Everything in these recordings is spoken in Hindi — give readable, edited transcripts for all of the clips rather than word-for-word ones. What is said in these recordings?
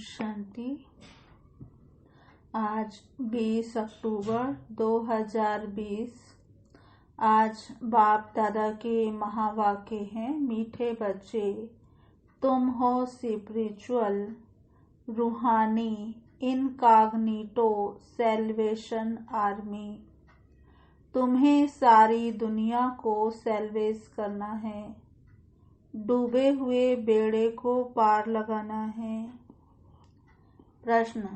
शांति। आज 20 अक्टूबर 2020। आज बाप दादा के महावाक्य हैं। मीठे बच्चे, तुम हो स्पिरिचुअल रूहानी इनकॉग्निटो सैल्वेशन आर्मी। तुम्हें सारी दुनिया को सैल्वेज करना है, डूबे हुए बेड़े को पार लगाना है। प्रश्न,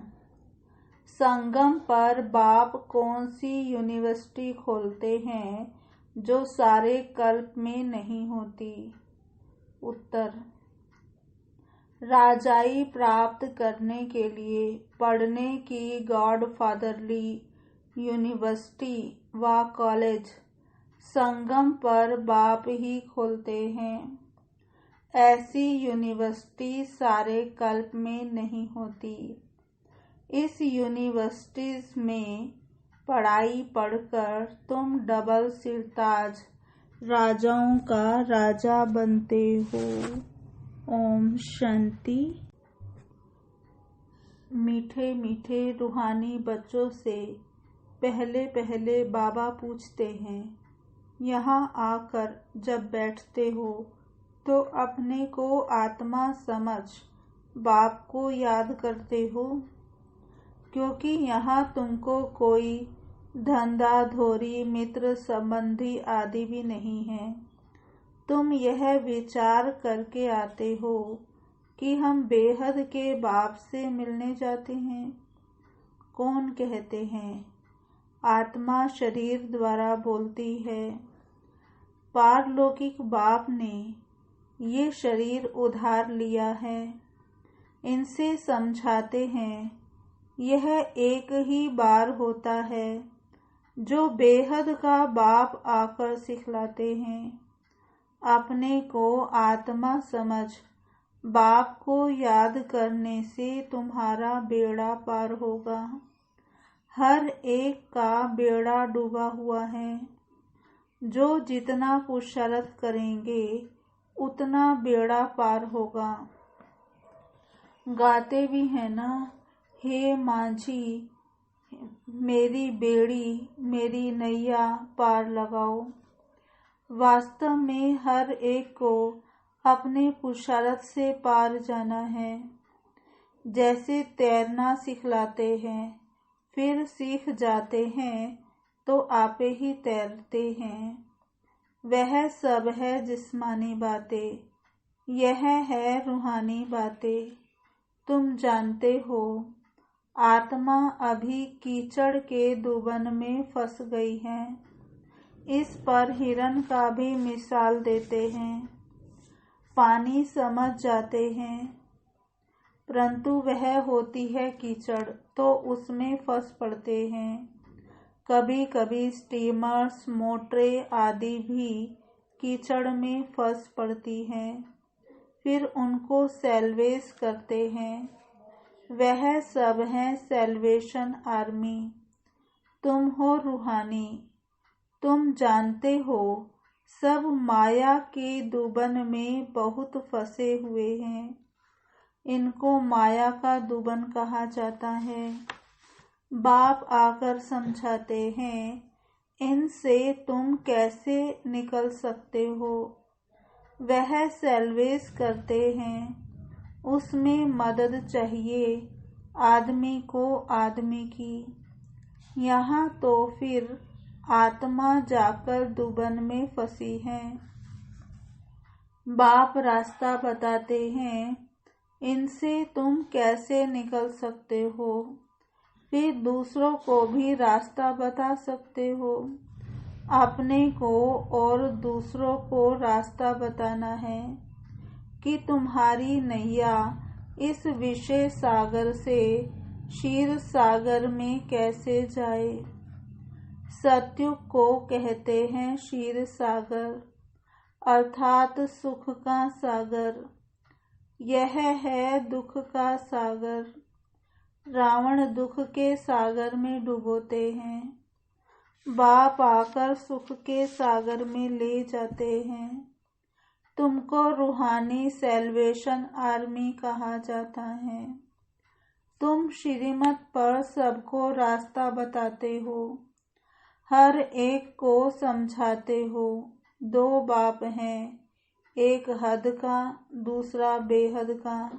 संगम पर बाप कौन सी यूनिवर्सिटी खोलते हैं जो सारे कल्प में नहीं होती? उत्तर, राजाई प्राप्त करने के लिए पढ़ने की गॉडफादरली यूनिवर्सिटी व कॉलेज संगम पर बाप ही खोलते हैं। ऐसी यूनिवर्सिटी सारे कल्प में नहीं होती। इस यूनिवर्सिटीज में पढ़ाई पढ़कर तुम डबल सिरताज राजाओं का राजा बनते हो। ओम शांति। मीठे मीठे रूहानी बच्चों से पहले पहले बाबा पूछते हैं, यहाँ आकर जब बैठते हो तो अपने को आत्मा समझ बाप को याद करते हो? क्योंकि यहाँ तुमको कोई धंधा धोरी मित्र संबंधी आदि भी नहीं है। तुम यह विचार करके आते हो कि हम बेहद के बाप से मिलने जाते हैं। कौन कहते हैं? आत्मा शरीर द्वारा बोलती है। पारलौकिक बाप ने ये शरीर उधार लिया है। इनसे समझाते हैं, यह एक ही बार होता है जो बेहद का बाप आकर सिखलाते हैं। अपने को आत्मा समझ बाप को याद करने से तुम्हारा बेड़ा पार होगा। हर एक का बेड़ा डूबा हुआ है। जो जितना पुरुषार्थ करेंगे उतना बेड़ा पार होगा। गाते भी है ना, हे माझी मेरी बेड़ी मेरी नैया पार लगाओ। वास्तव में हर एक को अपने पुरुषार्थ से पार जाना है। जैसे तैरना सिखलाते हैं, फिर सीख जाते हैं तो आपे ही तैरते हैं। वह सब है जिस्मानी बातें, यह है रूहानी बातें। तुम जानते हो आत्मा अभी कीचड़ के दुबन में फंस गई है। इस पर हिरन का भी मिसाल देते हैं। पानी समझ जाते हैं, परंतु वह होती है कीचड़ तो उसमें फंस पड़ते हैं। कभी कभी स्टीमर्स मोटरें आदि भी कीचड़ में फंस पड़ती हैं, फिर उनको सैल्वेज करते हैं। वह सब है सैल्वेशन आर्मी। तुम हो रूहानी। तुम जानते हो सब माया के दुबन में बहुत फंसे हुए हैं। इनको माया का दुबन कहा जाता है। बाप आकर समझाते हैं, इनसे तुम कैसे निकल सकते हो। वह सैल्वेज करते हैं। उसमें मदद चाहिए आदमी को आदमी की। यहाँ तो फिर आत्मा जाकर दुबन में फंसी है। बाप रास्ता बताते हैं, इनसे तुम कैसे निकल सकते हो। फिर दूसरों को भी रास्ता बता सकते हो। अपने को और दूसरों को रास्ता बताना है कि तुम्हारी नैया इस विषय सागर से क्षीर सागर में कैसे जाए। सतयुग को कहते हैं क्षीर सागर, अर्थात सुख का सागर। यह है दुख का सागर। रावण दुख के सागर में डुबोते हैं, बाप आकर सुख के सागर में ले जाते हैं। तुमको रूहानी सैल्वेशन आर्मी कहा जाता है। तुम श्रीमत पर सबको रास्ता बताते हो, हर एक को समझाते हो। दो बाप हैं, एक हद का, दूसरा बेहद का।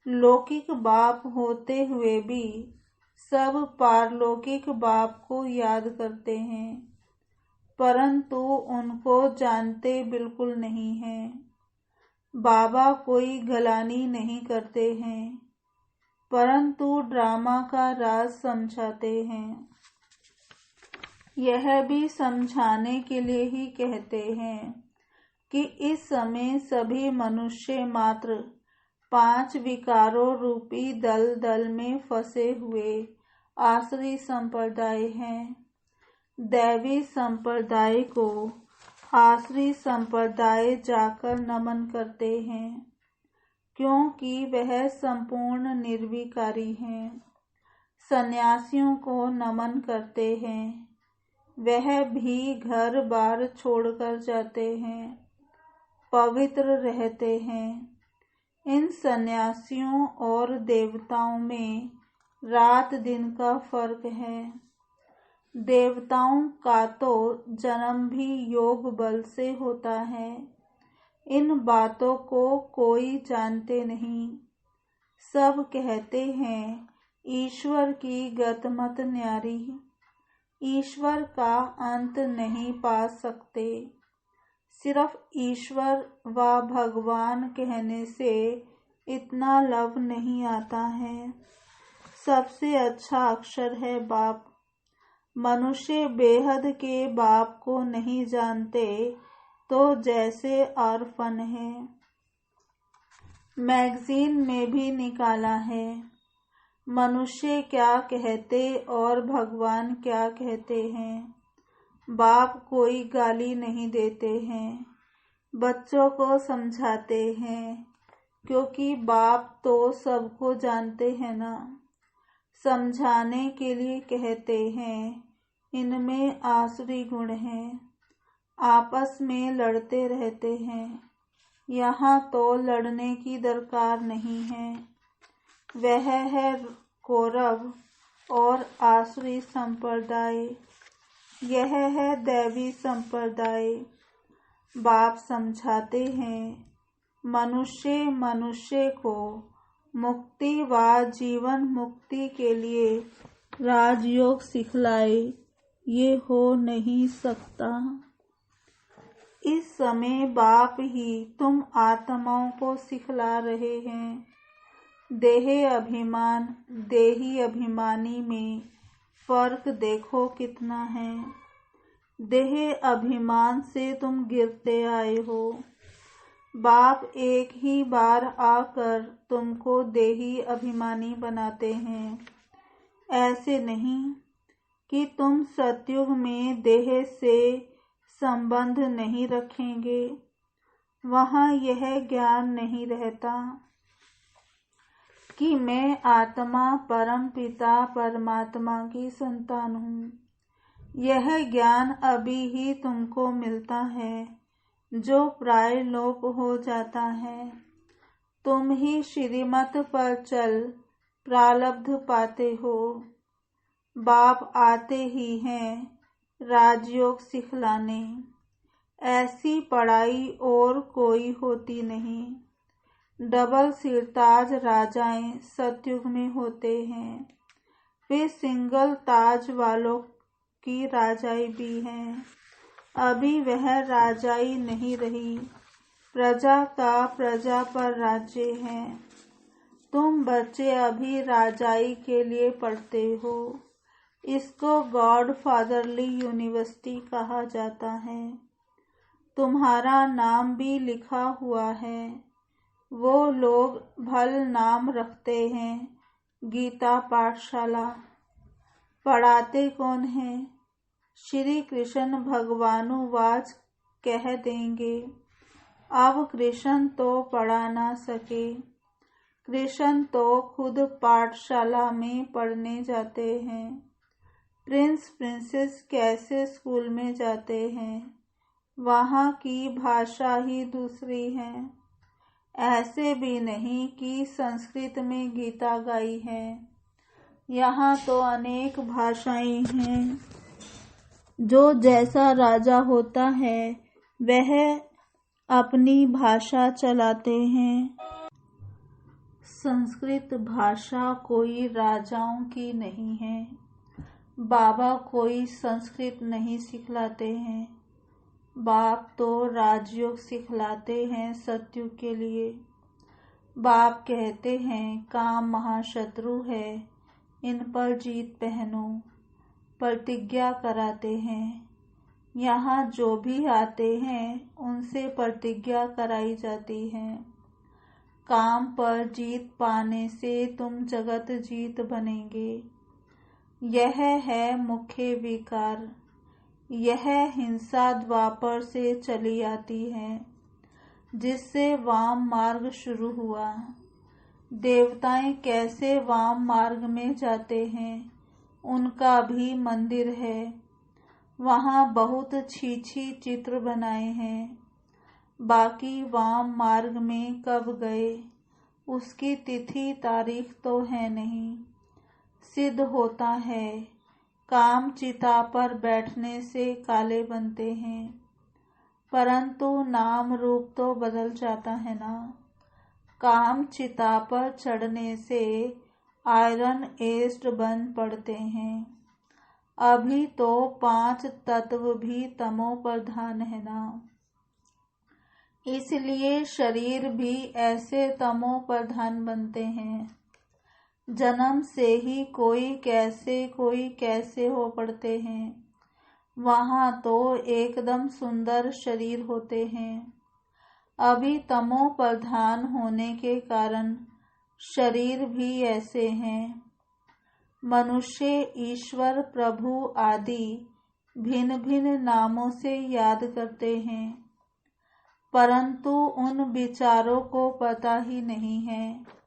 लौकिक बाप होते हुए भी सब पारलौकिक बाप को याद करते हैं, परंतु उनको जानते बिल्कुल नहीं हैं। बाबा कोई गलानी नहीं करते हैं, परंतु ड्रामा का राज समझाते हैं। यह भी समझाने के लिए ही कहते हैं कि इस समय सभी मनुष्य मात्र 5 विकारों रूपी दल दल में फंसे हुए आसुरी संप्रदाय हैं। दैवी संप्रदाय को आसुरी संप्रदाय जाकर नमन करते हैं, क्योंकि वह संपूर्ण निर्विकारी हैं। सन्यासियों को नमन करते हैं, वह भी घर बार छोड़कर जाते हैं, पवित्र रहते हैं। इन सन्यासियों और देवताओं में रात दिन का फर्क है। देवताओं का तो जन्म भी योग बल से होता है। इन बातों को कोई जानते नहीं। सब कहते हैं ईश्वर की गत मत न्यारी। ईश्वर का अंत नहीं पा सकते। सिर्फ ईश्वर व भगवान कहने से इतना लव नहीं आता है। सबसे अच्छा अक्षर है बाप। मनुष्य बेहद के बाप को नहीं जानते तो जैसे ऑर्फन है। मैगजीन में भी निकाला है, मनुष्य क्या कहते और भगवान क्या कहते हैं। बाप कोई गाली नहीं देते हैं, बच्चों को समझाते हैं, क्योंकि बाप तो सबको जानते हैं ना। समझाने के लिए कहते हैं इनमें आसुरी गुण हैं, आपस में लड़ते रहते हैं। यहाँ तो लड़ने की दरकार नहीं है। वह है कौरव और आसुरी संप्रदाय, यह है दैवी संप्रदाय। बाप समझाते हैं मनुष्य मनुष्य को मुक्ति व जीवन मुक्ति के लिए राजयोग सिखलाए, ये हो नहीं सकता। इस समय बाप ही तुम आत्माओं को सिखला रहे हैं। देह अभिमान देही अभिमानी में फर्क देखो कितना है। देह अभिमान से तुम गिरते आए हो। बाप एक ही बार आकर तुमको देही अभिमानी बनाते हैं। ऐसे नहीं कि तुम सतयुग में देह से संबंध नहीं रखेंगे, वहाँ यह ज्ञान नहीं रहता कि मैं आत्मा परम पिता परमात्मा की संतान हूँ। यह ज्ञान अभी ही तुमको मिलता है, जो प्राय लोप हो जाता है। तुम ही श्रीमत पर चल प्रारब्ध पाते हो। बाप आते ही हैं राजयोग सिखलाने। ऐसी पढ़ाई और कोई होती नहीं। डबल सिरताज राजाएं सतयुग में होते हैं, वे सिंगल ताज वालों की राजाई भी हैं। अभी वह राजाई नहीं रही, प्रजा का प्रजा पर राज्य है। तुम बच्चे अभी राजाई के लिए पढ़ते हो। इसको गॉड फादरली यूनिवर्सिटी कहा जाता है। तुम्हारा नाम भी लिखा हुआ है। वो लोग भल नाम रखते हैं गीता पाठशाला। पढ़ाते कौन है? श्री कृष्ण भगवानुवाच कह देंगे। अब कृष्ण तो पढ़ा ना सके। कृष्ण तो खुद पाठशाला में पढ़ने जाते हैं। प्रिंस प्रिंसेस कैसे स्कूल में जाते हैं? वहाँ की भाषा ही दूसरी है। ऐसे भी नहीं कि संस्कृत में गीता गाई है। यहाँ तो अनेक भाषाएं हैं। जो जैसा राजा होता है वह अपनी भाषा चलाते हैं। संस्कृत भाषा कोई राजाओं की नहीं है। बाबा कोई संस्कृत नहीं सिखलाते हैं। बाप तो राजयोग सिखलाते हैं सत्युग के लिए। बाप कहते हैं काम महाशत्रु है, इन पर जीत पहनो। प्रतिज्ञा कराते हैं। यहाँ जो भी आते हैं उनसे प्रतिज्ञा कराई जाती है। काम पर जीत पाने से तुम जगत जीत बनेंगे। यह है मुख्य विकार। यह हिंसा द्वापर से चली आती है, जिससे वाम मार्ग शुरू हुआ। देवताएं कैसे वाम मार्ग में जाते हैं, उनका भी मंदिर है। वहाँ बहुत छी चित्र बनाए हैं। बाकी वाम मार्ग में कब गए, उसकी तिथि तारीख तो है नहीं। सिद्ध होता है काम चिता पर बैठने से काले बनते हैं, परंतु नाम रूप तो बदल जाता है ना। काम चिता पर चढ़ने से आयरन एस्ड बन पड़ते हैं। अभी तो 5 तत्व भी तमो प्रधान है ना। इसलिए शरीर भी ऐसे तमो प्रधान बनते हैं। जन्म से ही कोई कैसे हो पड़ते हैं। वहाँ तो एकदम सुंदर शरीर होते हैं। अभी तमो प्रधान होने के कारण शरीर भी ऐसे हैं। मनुष्य ईश्वर प्रभु आदि भिन्न भिन्न नामों से याद करते हैं, परंतु उन विचारों को पता ही नहीं है।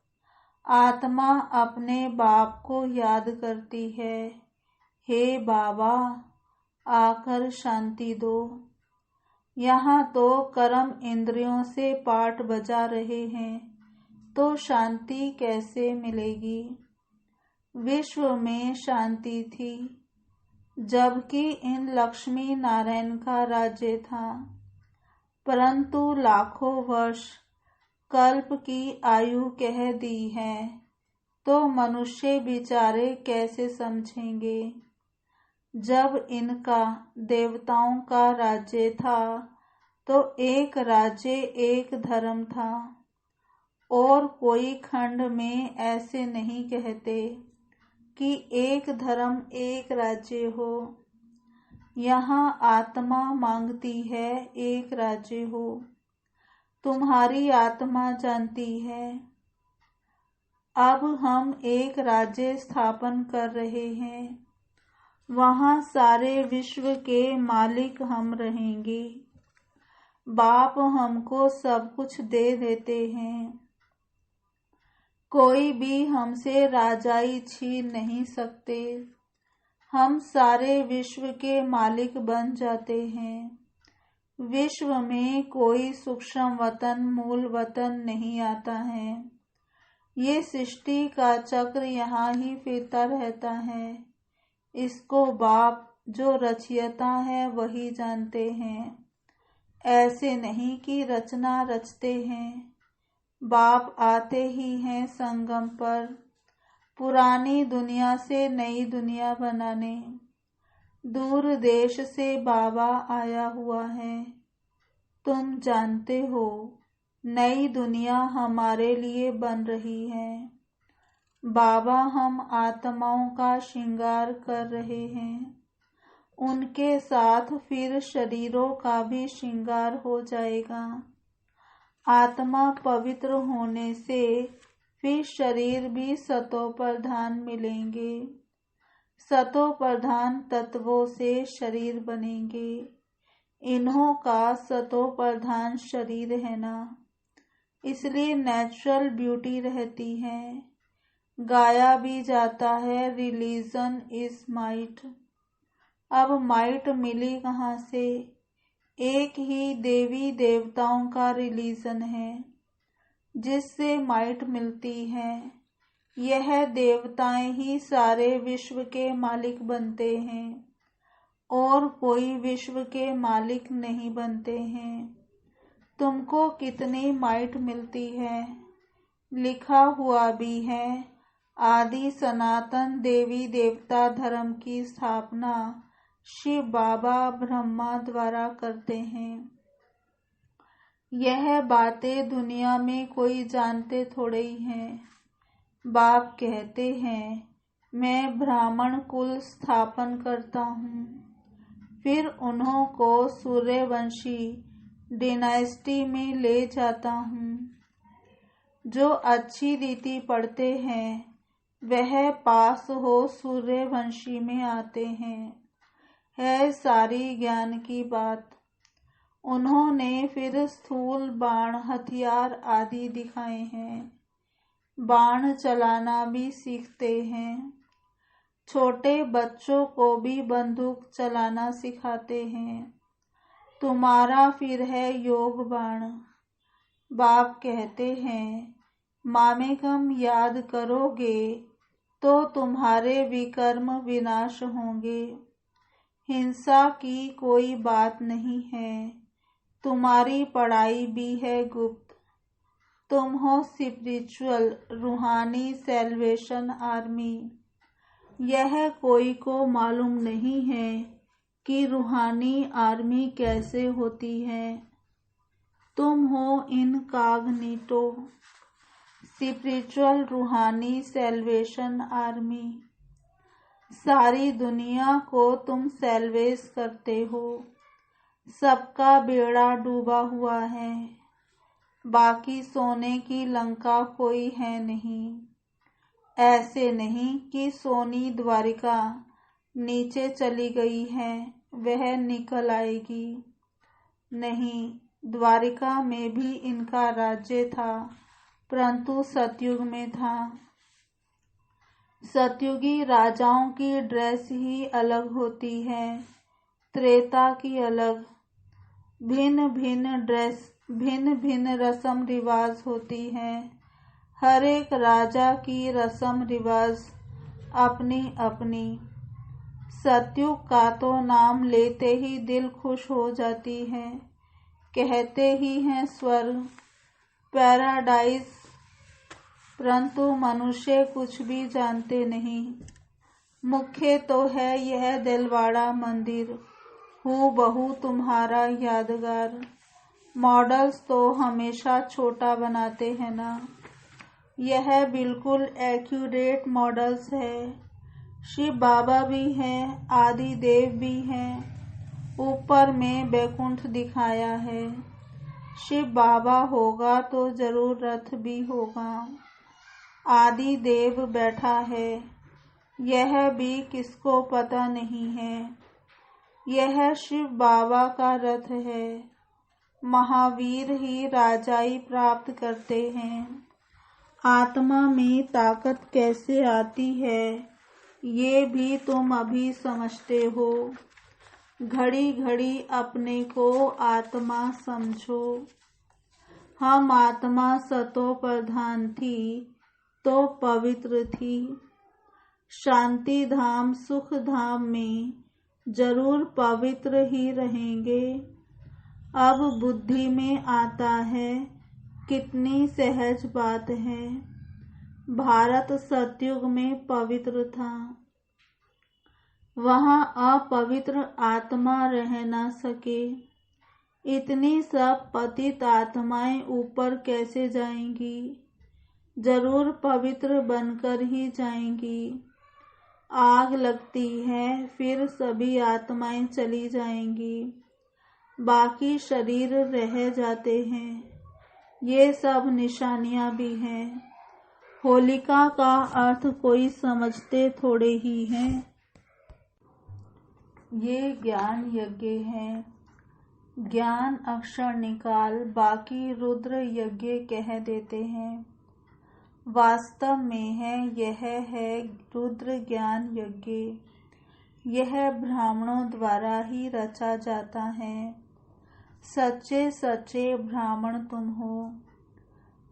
आत्मा अपने बाप को याद करती है, हे बाबा आकर शांति दो। यहाँ तो कर्म इंद्रियों से पाठ बजा रहे हैं, तो शांति कैसे मिलेगी? विश्व में शांति थी, जबकि इन लक्ष्मी नारायण का राज्य था, परंतु लाखों वर्ष कल्प की आयु कह दी है, तो मनुष्य बेचारे कैसे समझेंगे। जब इनका देवताओं का राज्य था तो एक राज्य एक धर्म था, और कोई खंड में ऐसे नहीं कहते कि एक धर्म एक राज्य हो। यहाँ आत्मा मांगती है एक राज्य हो। तुम्हारी आत्मा जानती है। अब हम एक राज्य स्थापन कर रहे हैं। वहाँ सारे विश्व के मालिक हम रहेंगे। बाप हमको सब कुछ दे देते हैं। कोई भी हमसे राजाई छीन नहीं सकते। हम सारे विश्व के मालिक बन जाते हैं। विश्व में कोई सूक्ष्म वतन मूल वतन नहीं आता है। ये सृष्टि का चक्र यहाँ ही फिरता रहता है। इसको बाप जो रचयिता है वही जानते हैं। ऐसे नहीं कि रचना रचते हैं। बाप आते ही हैं संगम पर, पुरानी दुनिया से नई दुनिया बनाने। दूर देश से बाबा आया हुआ है। तुम जानते हो, नई दुनिया हमारे लिए बन रही है। बाबा हम आत्माओं का श्रृंगार कर रहे हैं, उनके साथ फिर शरीरों का भी श्रृंगार हो जाएगा। आत्मा पवित्र होने से फिर शरीर भी सतो प्रधान मिलेंगे। सतो प्रधान तत्वों से शरीर बनेंगे। इन्हों का सतो प्रधान शरीर है ना, इसलिए नेचुरल ब्यूटी रहती है। गाया भी जाता है रिलीजन इज माइट। अब माइट मिली कहाँ से? एक ही देवी देवताओं का रिलीजन है जिससे माइट मिलती है। यह देवताएं ही सारे विश्व के मालिक बनते हैं और कोई विश्व के मालिक नहीं बनते हैं। तुमको कितनी माइट मिलती है? लिखा हुआ भी है, आदि सनातन देवी देवता धर्म की स्थापना शिव बाबा ब्रह्मा द्वारा करते हैं। यह बातें दुनिया में कोई जानते थोड़े ही हैं। बाप कहते हैं मैं ब्राह्मण कुल स्थापन करता हूँ, फिर उन्हों को सूर्यवंशी डिनास्टी में ले जाता हूँ। जो अच्छी रीति पढ़ते हैं वह पास हो सूर्यवंशी में आते हैं। है सारी ज्ञान की बात। उन्होंने फिर स्थूल बाण हथियार आदि दिखाए हैं। बाण चलाना भी सीखते हैं। छोटे बच्चों को भी बंदूक चलाना सिखाते हैं। तुम्हारा फिर है योग बाण। बाप कहते हैं मामेकम याद करोगे तो तुम्हारे विकर्म विनाश होंगे। हिंसा की कोई बात नहीं है। तुम्हारी पढ़ाई भी है गुप्त। तुम हो स्पिरिचुअल रूहानी सेल्वेशन आर्मी। यह कोई को मालूम नहीं है कि रूहानी आर्मी कैसे होती है। तुम हो इनकॉग्निटो स्पिरिचुअल रूहानी सेल्वेशन आर्मी। सारी दुनिया को तुम सेल्वेस करते हो। सबका बेड़ा डूबा हुआ है। बाकी सोने की लंका कोई है नहीं। ऐसे नहीं कि सोनी द्वारिका नीचे चली गई है, वह निकल आएगी। नहीं, द्वारिका में भी इनका राज्य था, परंतु सतयुग में था। सतयुगी राजाओं की ड्रेस ही अलग होती है, त्रेता की अलग। भिन्न भिन्न ड्रेस, भिन्न भिन्न रस्म रिवाज होती है। हर एक राजा की रस्म रिवाज अपनी अपनी। सतयुग का तो नाम लेते ही दिल खुश हो जाती है। कहते ही हैं स्वर्ग, पैराडाइज, परंतु मनुष्य कुछ भी जानते नहीं। मुख्य तो है यह दिलवाड़ा मंदिर, हूबहू तुम्हारा यादगार। मॉडल्स तो हमेशा छोटा बनाते हैं ना। यह बिल्कुल एक्यूरेट मॉडल्स है। शिव बाबा भी हैं, आदि देव भी हैं। ऊपर में बैकुंठ दिखाया है। शिव बाबा होगा तो जरूर रथ भी होगा। आदि देव बैठा है, यह भी किसको पता नहीं है। यह शिव बाबा का रथ है। महावीर ही राजाई प्राप्त करते हैं। आत्मा में ताकत कैसे आती है ये भी तुम अभी समझते हो। घड़ी घड़ी अपने को आत्मा समझो। हम आत्मा सतो प्रधान थी तो पवित्र थी। शांति धाम सुख धाम में जरूर पवित्र ही रहेंगे। अब बुद्धि में आता है कितनी सहज बात है। भारत सतयुग में पवित्र था, वहाँ अपवित्र आत्मा रह न सके। इतनी सब पतित आत्माएं ऊपर कैसे जाएंगी? जरूर पवित्र बनकर ही जाएंगी। आग लगती है, फिर सभी आत्माएं चली जाएंगी, बाकी शरीर रह जाते हैं। ये सब निशानियां भी हैं। होलिका का अर्थ कोई समझते थोड़े ही हैं। ये ज्ञान यज्ञ है। ज्ञान अक्षर निकाल, बाकी रुद्र यज्ञ कह देते हैं। वास्तव में यह है रुद्र ज्ञान यज्ञ। यह ब्राह्मणों द्वारा ही रचा जाता है। सच्चे सच्चे ब्राह्मण तुम हो।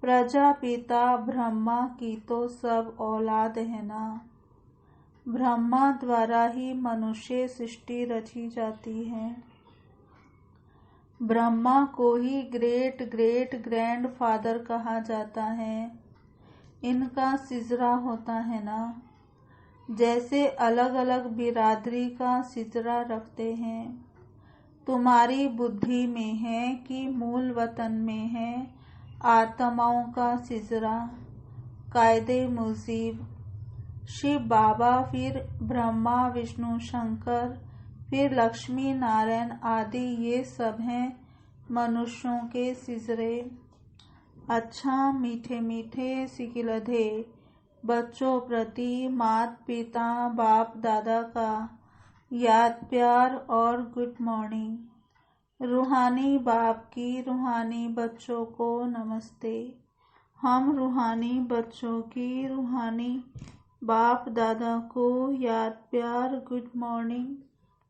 प्रजापिता ब्रह्मा की तो सब औलाद है ना। ब्रह्मा द्वारा ही मनुष्य सृष्टि रची जाती है। ब्रह्मा को ही ग्रेट ग्रेट ग्रैंड फादर कहा जाता है। इनका सिजरा होता है ना। जैसे अलग अलग बिरादरी का सिजरा रखते हैं। तुम्हारी बुद्धि में है कि मूल वतन में है आत्माओं का सिजरा। कायदे मुजीब शिव बाबा, फिर ब्रह्मा विष्णु शंकर, फिर लक्ष्मी नारायण आदि, ये सब हैं मनुष्यों के सिजरे। अच्छा मीठे मीठे सिकिलधे बच्चों प्रति मात पिता बाप दादा का याद प्यार और गुड मॉर्निंग। रूहानी बाप की रूहानी बच्चों को नमस्ते। हम रूहानी बच्चों की रूहानी बाप दादा को याद प्यार गुड मॉर्निंग,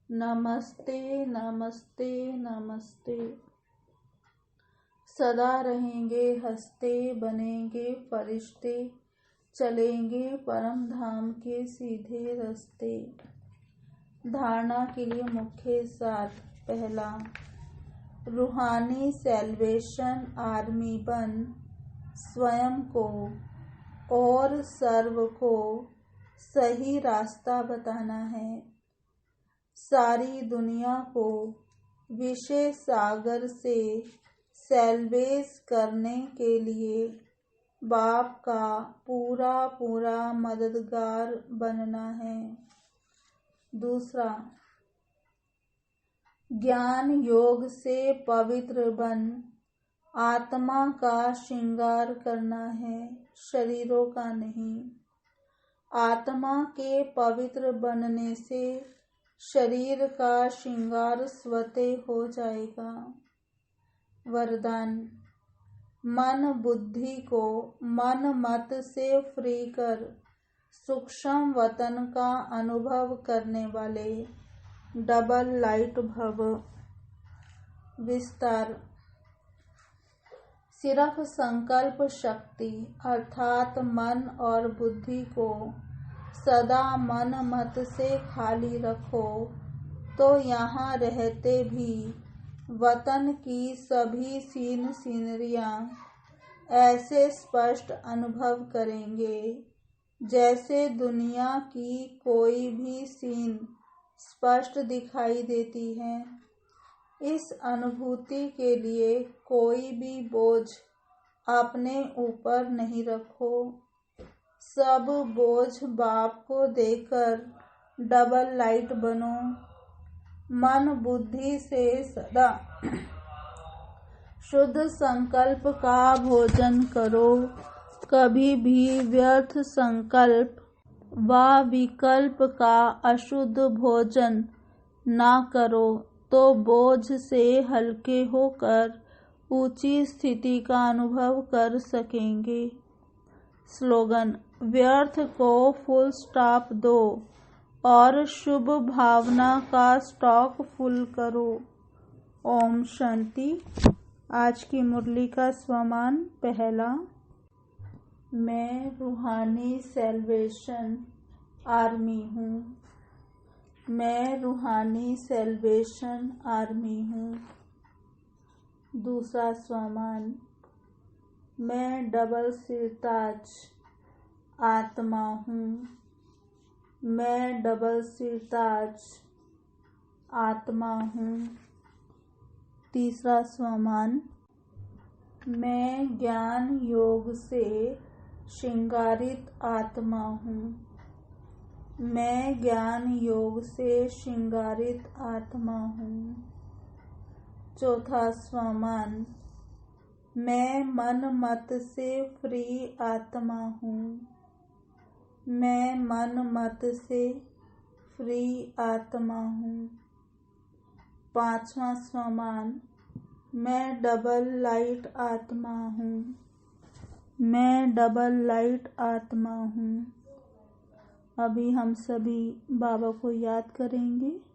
नमस्ते नमस्ते नमस्ते। सदा रहेंगे हंसते, बनेंगे फरिश्ते, चलेंगे परम धाम के सीधे रास्ते। धारणा के लिए मुख्य सार। पहला, रूहानी सेल्वेशन आर्मी बन स्वयं को और सर्व को सही रास्ता बताना है। सारी दुनिया को विषय सागर से सेल्वेज करने के लिए बाप का पूरा पूरा मददगार बनना है। दूसरा, ज्ञान योग से पवित्र बन आत्मा का श्रृंगार करना है, शरीरों का नहीं। आत्मा के पवित्र बनने से शरीर का श्रृंगार स्वतः हो जाएगा। वरदान, मन बुद्धि को मन मत से फ्री कर सूक्ष्म वतन का अनुभव करने वाले डबल लाइट भव। विस्तार, सिर्फ संकल्प शक्ति अर्थात मन और बुद्धि को सदा मन मत से खाली रखो तो यहाँ रहते भी वतन की सभी सीन सीनरियाँ ऐसे स्पष्ट अनुभव करेंगे जैसे दुनिया की कोई भी सीन स्पष्ट दिखाई देती है। इस अनुभूति के लिए कोई भी बोझ अपने ऊपर नहीं रखो। सब बोझ बाप को देकर डबल लाइट बनो। मन बुद्धि से सदा शुद्ध संकल्प का भोजन करो। कभी भी व्यर्थ संकल्प व विकल्प का अशुद्ध भोजन ना करो तो बोझ से हल्के होकर ऊंची स्थिति का अनुभव कर सकेंगे। स्लोगन, व्यर्थ को फुल स्टॉप दो और शुभ भावना का स्टॉक फुल करो। ओम शांति। आज की मुरली का स्वमान। पहला, मैं रूहानी सेल्वेशन आर्मी हूँ। मैं रूहानी सेल्वेशन आर्मी हूँ। दूसरा स्वमान, मैं डबल सिरताज आत्मा हूँ। मैं डबल सिरताज आत्मा हूँ। तीसरा स्वमान, मैं ज्ञान योग से श्रृंगारित आत्मा हूँ। मैं ज्ञान योग से श्रृंगारित आत्मा हूँ। चौथा स्वमान, मैं मन मत से फ्री आत्मा हूँ। मैं मन मत से फ्री आत्मा हूँ। पांचवा स्वमान, मैं डबल लाइट आत्मा हूँ। मैं डबल लाइट आत्मा हूँ। अभी हम सभी बाबा को याद करेंगे।